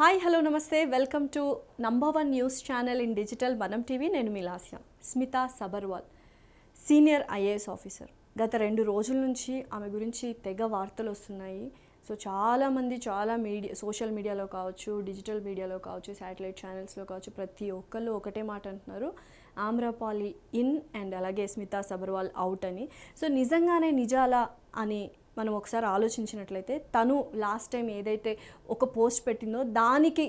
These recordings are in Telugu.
హాయ్ హలో నమస్తే welcome to #1 news channel in digital Manam TV. నేను మీ Lasya. Smita Sabharwal senior IAS officer. గత 2 రోజుల నుంచి ఆమె గురించి తెగ వార్తలు వస్తున్నాయి. సో చాలామంది సోషల్ మీడియాలో కావచ్చు, డిజిటల్ మీడియాలో కావచ్చు, శాటిలైట్ ఛానల్స్లో కావచ్చు, ప్రతి ఒక్కళ్ళు ఒకటే మాట అంటున్నారు, ఆమ్రపాలి ఇన్ అండ్ అలాగే స్మితా సబర్వాల్ అవుట్ అని. సో నిజంగానే నిజాలా అని మనం ఒకసారి ఆలోచించినట్లయితే, తను లాస్ట్ టైం ఏదైతే ఒక పోస్ట్ పెట్టిందో దానికి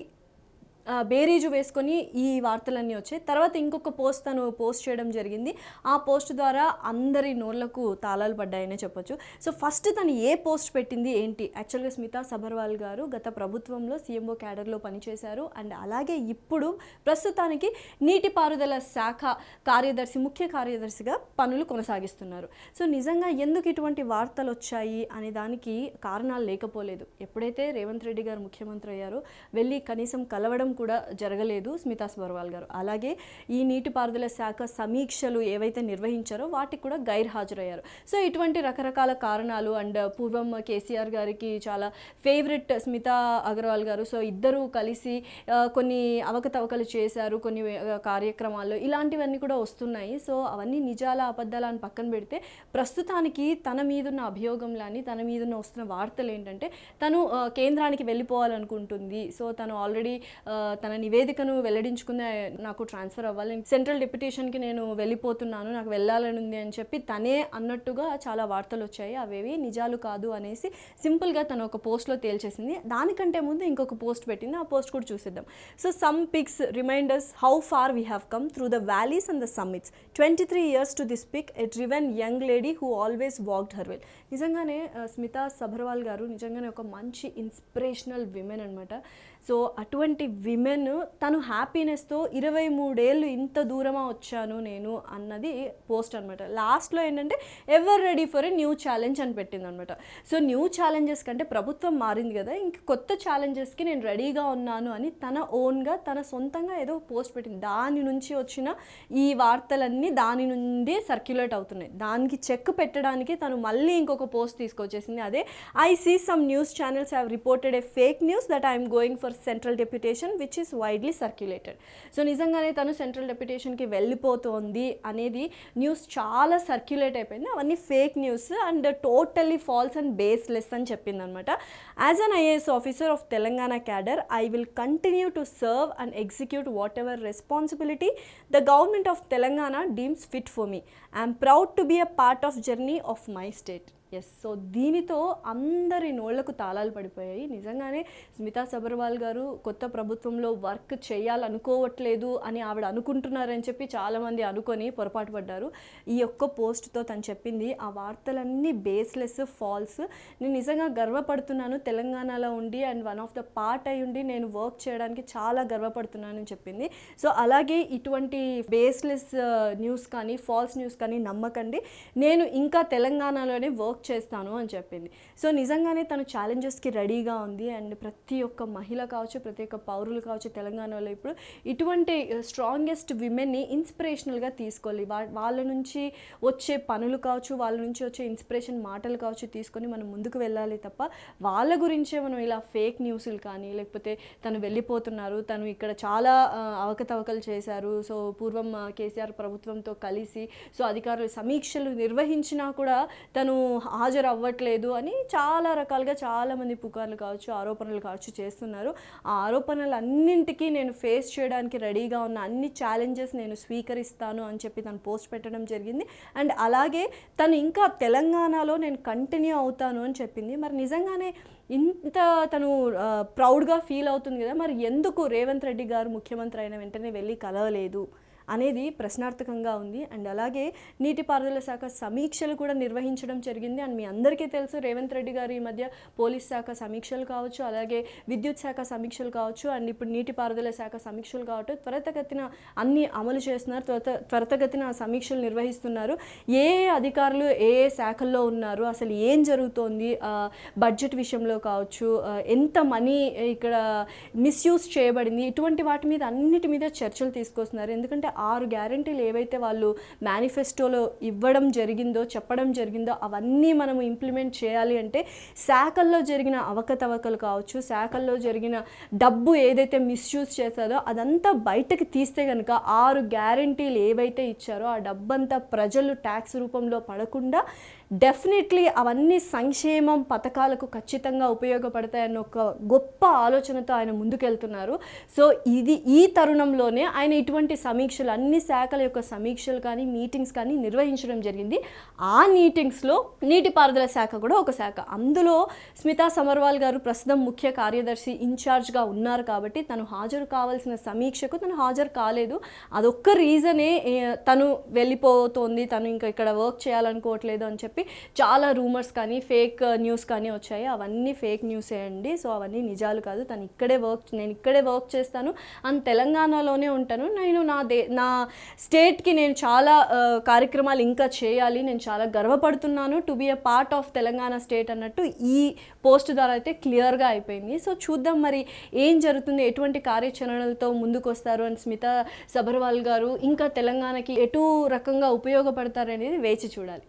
బేరీజు వేసుకొని ఈ వార్తలన్నీ వచ్చాయి. తర్వాత ఇంకొక పోస్ట్ తను పోస్ట్ చేయడం జరిగింది. ఆ పోస్ట్ ద్వారా అందరి నోళ్లకు తాళాలు పడ్డాయనే చెప్పొచ్చు. సో ఫస్ట్ తను ఏ పోస్ట్ పెట్టింది ఏంటి? యాక్చువల్గా స్మితా సబర్వాల్ గారు గత ప్రభుత్వంలో సీఎంఓ క్యాడర్లో పనిచేశారు అండ్ అలాగే ఇప్పుడు ప్రస్తుతానికి నీటిపారుదల శాఖ ముఖ్య కార్యదర్శిగా పనులు కొనసాగిస్తున్నారు. సో నిజంగా ఎందుకు ఇటువంటి వార్తలు వచ్చాయి అనే దానికి కారణాలు లేకపోలేదు. ఎప్పుడైతే రేవంత్ రెడ్డి గారు ముఖ్యమంత్రి అయ్యారో వెళ్ళి కనీసం కలవడం కూడా జరగలేదు స్మితా సబర్వాల్ గారు. అలాగే ఈ నీటిపారుదల శాఖ సమీక్షలు ఏవైతే నిర్వహించారో వాటికి కూడా గైర్హాజరయ్యారు. సో ఇటువంటి రకరకాల కారణాలు అండ్ పూర్వం కేసీఆర్ గారికి చాలా ఫేవరెట్ స్మితా అగర్వాల్ గారు. సో ఇద్దరూ కలిసి కొన్ని అవకతవకలు చేశారు కొన్ని కార్యక్రమాల్లో, ఇలాంటివన్నీ కూడా వస్తున్నాయి. సో అవన్నీ నిజాల అబద్ధాల అని పక్కన పెడితే ప్రస్తుతానికి తన మీదున్న అభియోగంలాని, తన మీదున్న వస్తున్న వార్తలు ఏంటంటే తను కేంద్రానికి వెళ్ళిపోవాలనుకుంటుంది. సో తను ఆల్రెడీ తన నివేదికను వెల్లడించుకునే, నాకు ట్రాన్స్ఫర్ అవ్వాలి, సెంట్రల్ డెప్యుటేషన్కి నేను వెళ్ళిపోతున్నాను, నాకు వెళ్ళాలని ఉంది అని చెప్పి తనే అన్నట్టుగా చాలా వార్తలు వచ్చాయి. అవేవి నిజాలు కాదు అనేసి సింపుల్గా తను ఒక పోస్ట్లో తేల్చేసింది. దానికంటే ముందు ఇంకొక పోస్ట్ పెట్టింది. ఆ పోస్ట్ కూడా చూసిద్దాం. So some pics reminders how far we have come through the valleys and the summits. 23 years to this pic, a driven young lady who always walked her way. నిజంగానే స్మితా సబర్వాల్ గారు నిజంగానే ఒక మంచి ఇన్స్పిరేషనల్ విమెన్ అనమాట. సో అటువంటి విమెన్ తను హ్యాపీనెస్తో 23 ఏళ్ళు ఇంత దూరమా వచ్చాను నేను అన్నది పోస్ట్ అనమాట. లాస్ట్లో ఏంటంటే ever ready for a new challenge అని పెట్టింది అనమాట. సో న్యూ ఛాలెంజెస్ కంటే ప్రభుత్వం మారింది కదా, ఇంక కొత్త ఛాలెంజెస్కి నేను రెడీగా ఉన్నాను అని తన ఓన్గా తన సొంతంగా ఏదో పోస్ట్ పెట్టింది. దాని నుంచి వచ్చిన ఈ వార్తలన్నీ దాని నుండి సర్క్యులేట్ అవుతున్నాయి. దానికి చెక్ పెట్టడానికి తను మళ్ళీ ఇంకొక పోస్ట్ తీసుకొచ్చేసింది. అదే I see some news channels have reported a fake news that I'm going for central deputation which is widely circulated. So నిజంగానే తను సెంట్రల్ డెప్యుటేషన్కి వెళ్ళిపోతుంది అనేది న్యూస్ చాలా సర్క్యులేట్ అయిపోయింది. అవన్నీ fake news and totally false and baseless అని చెప్పింది అనమాట. As an IAS officer of Telangana cadre, I will continue to serve and execute whatever responsibility the government of Telangana deems fit for me. I'm proud to be a part of journey of my state. Yes. So దీనితో అందరి నోళ్లకు తాళాలు పడిపోయాయి. నిజంగానే స్మితా సబర్వాల్ గారు కొత్త ప్రభుత్వంలో వర్క్ చేయాలనుకోవట్లేదు అని ఆవిడ అనుకుంటున్నారని చెప్పి చాలామంది అనుకొని పొరపాటు పడ్డారు. ఈ ఒక్క పోస్ట్తో తను చెప్పింది ఆ వార్తలన్నీ బేస్లెస్, ఫాల్స్. నేను నిజంగా గర్వపడుతున్నాను తెలంగాణలో ఉండి and one of the part అయి ఉండి నేను వర్క్ చేయడానికి చాలా గర్వపడుతున్నానని చెప్పింది. సో అలాగే ఇటువంటి బేస్లెస్ న్యూస్ కానీ ఫాల్స్ న్యూస్ కానీ నమ్మకండి, నేను ఇంకా తెలంగాణలోనే వర్క్ చేస్తాను అని చెప్పింది. సో నిజంగానే తను ఛాలెంజెస్కి రెడీగా ఉంది అండ్ ప్రతి ఒక్క మహిళ కావచ్చు, ప్రతి ఒక్క పౌరులు కావచ్చు తెలంగాణలో ఇప్పుడు ఇటువంటి స్ట్రాంగెస్ట్ విమెన్ని ఇన్స్పిరేషనల్గా తీసుకోవాలి. వాళ్ళ నుంచి వచ్చే పనులు కావచ్చు, వాళ్ళ నుంచి వచ్చే ఇన్స్పిరేషన్ మాటలు కావచ్చు తీసుకొని మనం ముందుకు వెళ్ళాలి తప్ప వాళ్ళ గురించే మనం ఇలా ఫేక్ న్యూస్లు కానీ, లేకపోతే తను వెళ్ళిపోతున్నారు, తను ఇక్కడ చాలా అవకతవకలు చేశారు, సో పూర్వం కేసీఆర్ ప్రభుత్వంతో కలిసి సో అధికారులు సమీక్షలు నిర్వహించినా కూడా తను హాజరు అవ్వట్లేదు అని చాలా రకాలుగా చాలామంది పుకార్లు కావచ్చు, ఆరోపణలు కావచ్చు చేస్తున్నారు. ఆ ఆరోపణలన్నింటికీ నేను ఫేస్ చేయడానికి రెడీగా ఉన్న, అన్ని ఛాలెంజెస్ నేను స్వీకరిస్తాను అని చెప్పి తను పోస్ట్ పెట్టడం జరిగింది. అండ్ అలాగే తను ఇంకా తెలంగాణలో నేను కంటిన్యూ అవుతాను అని చెప్పింది. మరి నిజంగానే ఇంత తను ప్రౌడ్గా ఫీల్ అవుతుంది కదా, మరి ఎందుకు రేవంత్ రెడ్డి గారు ముఖ్యమంత్రి అయిన వెంటనే వెళ్ళి కలవలేదు అనేది ప్రశ్నార్థకంగా ఉంది. అండ్ అలాగే నీటిపారుదల శాఖ సమీక్షలు కూడా నిర్వహించడం జరిగింది. అండ్ మీ అందరికీ తెలుసు రేవంత్ రెడ్డి గారు ఈ మధ్య పోలీస్ శాఖ సమీక్షలు కావచ్చు, అలాగే విద్యుత్ శాఖ సమీక్షలు కావచ్చు, అండ్ ఇప్పుడు నీటిపారుదల శాఖ సమీక్షలు కావచ్చు, త్వరితగతిన అన్ని అమలు చేస్తున్నారు, త్వరితగతిన సమీక్షలు నిర్వహిస్తున్నారు. ఏ అధికారులు ఏ శాఖల్లో ఉన్నారు, అసలు ఏం జరుగుతోంది, బడ్జెట్ విషయంలో కావచ్చు, ఎంత మనీ ఇక్కడ మిస్యూజ్ చేయబడింది, ఇటువంటి వాటి మీద అన్నిటి మీద చర్చలు తీసుకొస్తున్నారు. ఎందుకంటే 6 గ్యారంటీలు ఏవైతే వాళ్ళు మేనిఫెస్టోలో ఇవ్వడం జరిగిందో, చెప్పడం జరిగిందో అవన్నీ మనము ఇంప్లిమెంట్ చేయాలి అంటే శాఖల్లో జరిగిన అవకతవకలు కావచ్చు, శాఖల్లో జరిగిన డబ్బు ఏదైతే మిస్యూజ్ చేశారో అదంతా బయటకు తీస్తే కనుక 6 గ్యారంటీలు ఏవైతే ఇచ్చారో ఆ డబ్బంతా ప్రజలు ట్యాక్స్ రూపంలో పడకుండా డెఫినెట్లీ అవన్నీ సంక్షేమం పథకాలకు ఖచ్చితంగా ఉపయోగపడతాయన్న ఒక గొప్ప ఆలోచనతో ఆయన ముందుకెళ్తున్నారు. సో ఈ తరుణంలోనే ఆయన ఇటువంటి సమీక్షలు, అన్ని శాఖల యొక్క సమీక్షలు కానీ మీటింగ్స్ కానీ నిర్వహించడం జరిగింది. ఆ మీటింగ్స్లో నీటిపారుదల శాఖ కూడా ఒక శాఖ. అందులో స్మితా సబర్వాల్ గారు ప్రస్తుతం ముఖ్య కార్యదర్శి ఇన్ఛార్జ్గా ఉన్నారు కాబట్టి తను హాజరు కావాల్సిన సమీక్షకు తను హాజరు కాలేదు. అదొక్క రీజనే తను వెళ్ళిపోతోంది, తను ఇంకా ఇక్కడ వర్క్ చేయాలనుకోవట్లేదు అని చెప్పి చాలా రూమర్స్ కానీ ఫేక్ న్యూస్ కానీ వచ్చాయి. అవన్నీ ఫేక్ న్యూసే అండి. సో అవన్నీ నిజాలు కాదు. నేను ఇక్కడే వర్క్ చేస్తాను అండ్ తెలంగాణలోనే ఉంటాను. నేను నా స్టేట్కి నేను చాలా కార్యక్రమాలు ఇంకా చేయాలి, నేను చాలా గర్వపడుతున్నాను to be a part of Telangana state అన్నట్టు ఈ పోస్ట్ ద్వారా అయితే క్లియర్గా అయిపోయింది. సో చూద్దాం మరి ఏం జరుగుతుంది, ఎటువంటి కార్యాచరణలతో ముందుకు వస్తారు అని స్మితా సబర్వాల్ గారు ఇంకా తెలంగాణకి ఎటు రకంగా ఉపయోగపడతారనేది వేచి చూడాలి.